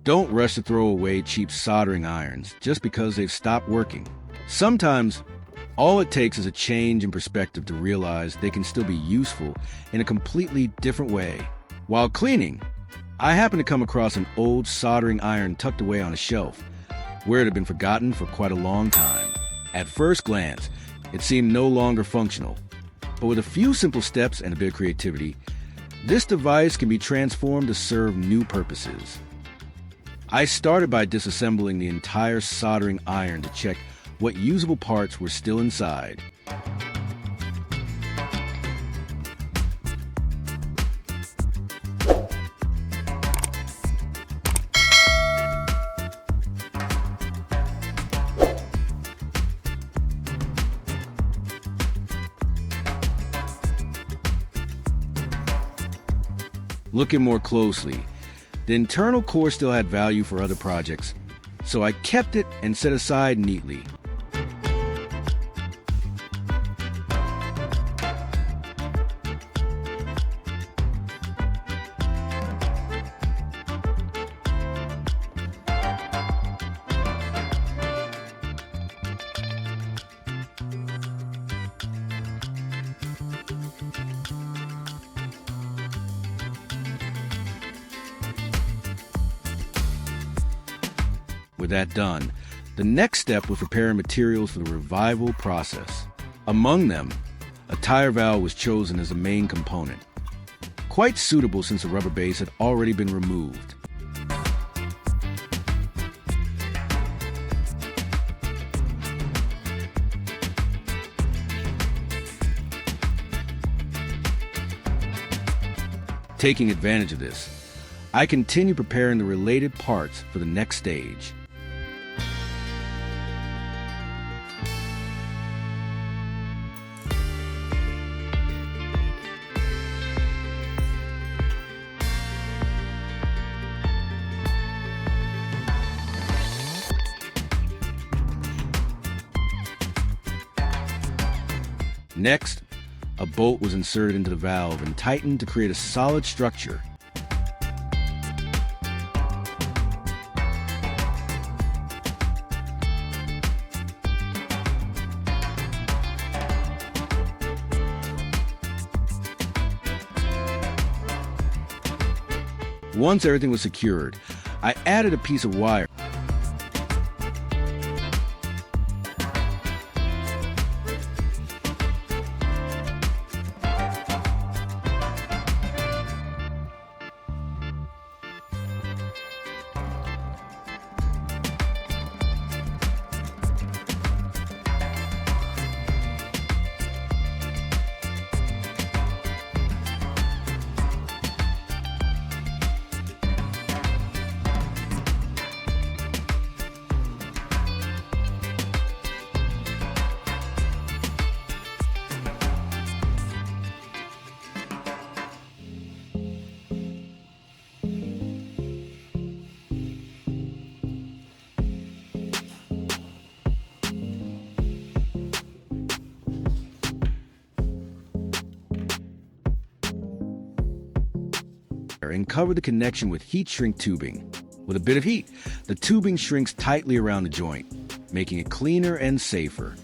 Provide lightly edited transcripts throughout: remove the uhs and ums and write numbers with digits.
Don't rush to throw away cheap soldering irons just because they've stopped working. Sometimes, all it takes is a change in perspective to realize they can still be useful in a completely different way. While cleaning, I happened to come across an old soldering iron tucked away on a shelf, where it had been forgotten for quite a long time. At first glance, it seemed no longer functional. But with a few simple steps and a bit of creativity, this device can be transformed to serve new purposes. I started by disassembling the entire soldering iron to check what usable parts were still inside. Looking more closely, the internal core still had value for other projects, so I kept it and set aside neatly. With that done, the next step was preparing materials for the revival process. Among them, a tire valve was chosen as the main component. Quite suitable since the rubber base had already been removed. Taking advantage of this, I continued preparing the related parts for the next stage. Next, a bolt was inserted into the valve and tightened to create a solid structure. Once everything was secured, I added a piece of wire. And cover the connection with heat shrink tubing. With a bit of heat, the tubing shrinks tightly around the joint, making it cleaner and safer.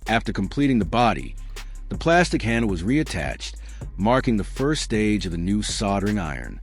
After completing the body, the plastic handle was reattached, marking the first stage of the new soldering iron.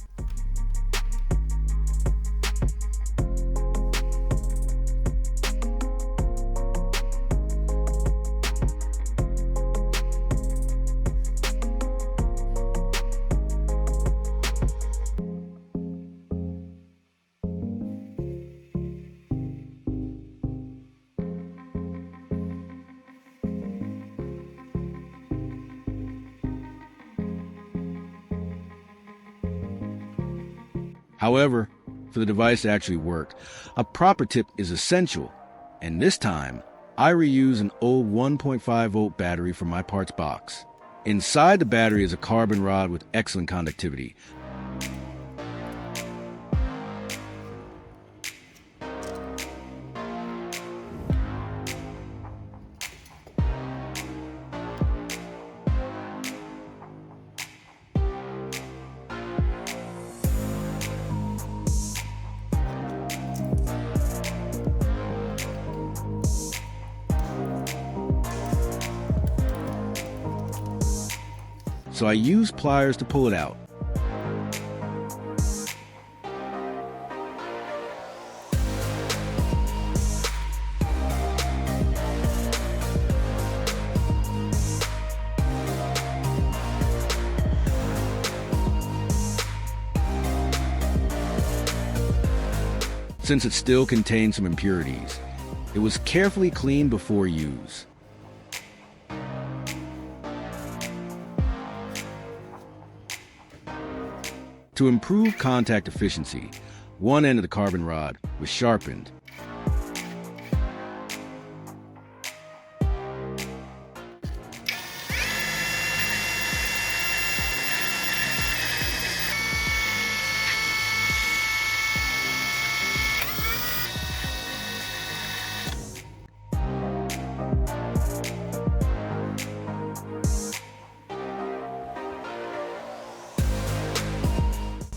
However, for the device to actually work, a proper tip is essential, and this time, I reuse an old 1.5-volt battery from my parts box. Inside the battery is a carbon rod with excellent conductivity. So I use pliers to pull it out. Since it still contained some impurities, it was carefully cleaned before use. To improve contact efficiency, one end of the carbon rod was sharpened.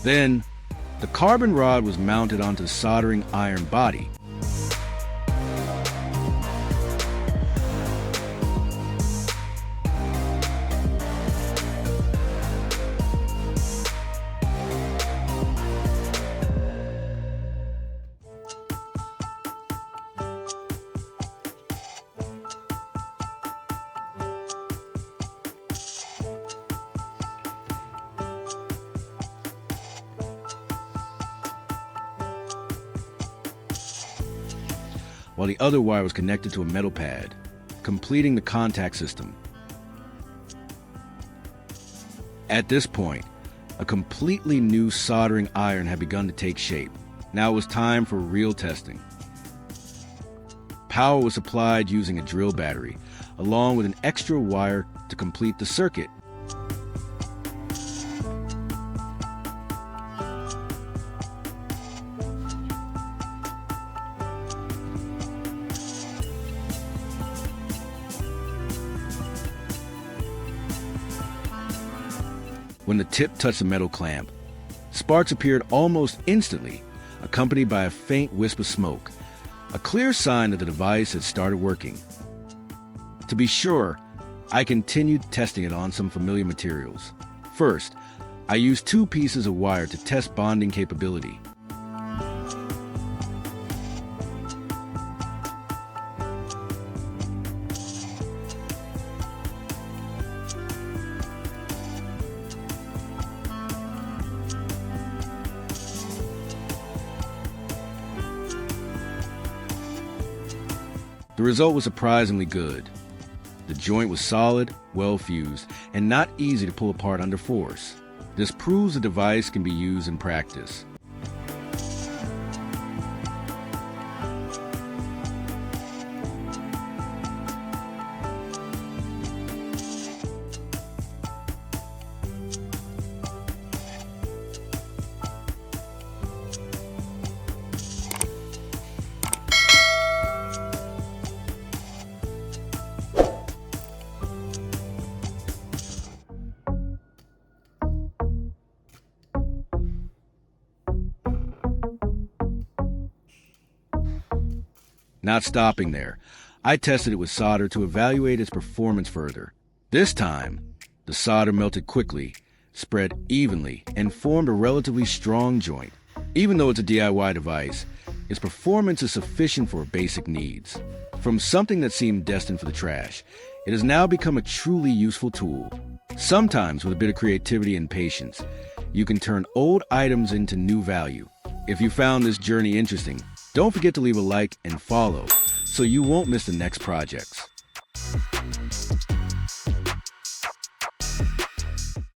Then, the carbon rod was mounted onto the soldering iron body. While the other wire was connected to a metal pad, completing the contact system. At this point, a completely new soldering iron had begun to take shape. Now it was time for real testing. Power was supplied using a drill battery, along with an extra wire to complete the circuit. When the tip touched the metal clamp, sparks appeared almost instantly, accompanied by a faint wisp of smoke, a clear sign that the device had started working. To be sure, I continued testing it on some familiar materials. First, I used 2 pieces of wire to test bonding capability. The result was surprisingly good. The joint was solid, well fused, and not easy to pull apart under force. This proves the device can be used in practice. Not stopping there, I tested it with solder to evaluate its performance further. This time, the solder melted quickly, spread evenly, and formed a relatively strong joint. Even though it's a DIY device, its performance is sufficient for basic needs. From something that seemed destined for the trash, it has now become a truly useful tool. Sometimes, with a bit of creativity and patience, you can turn old items into new value. If you found this journey interesting, don't forget to leave a like and follow so you won't miss the next projects.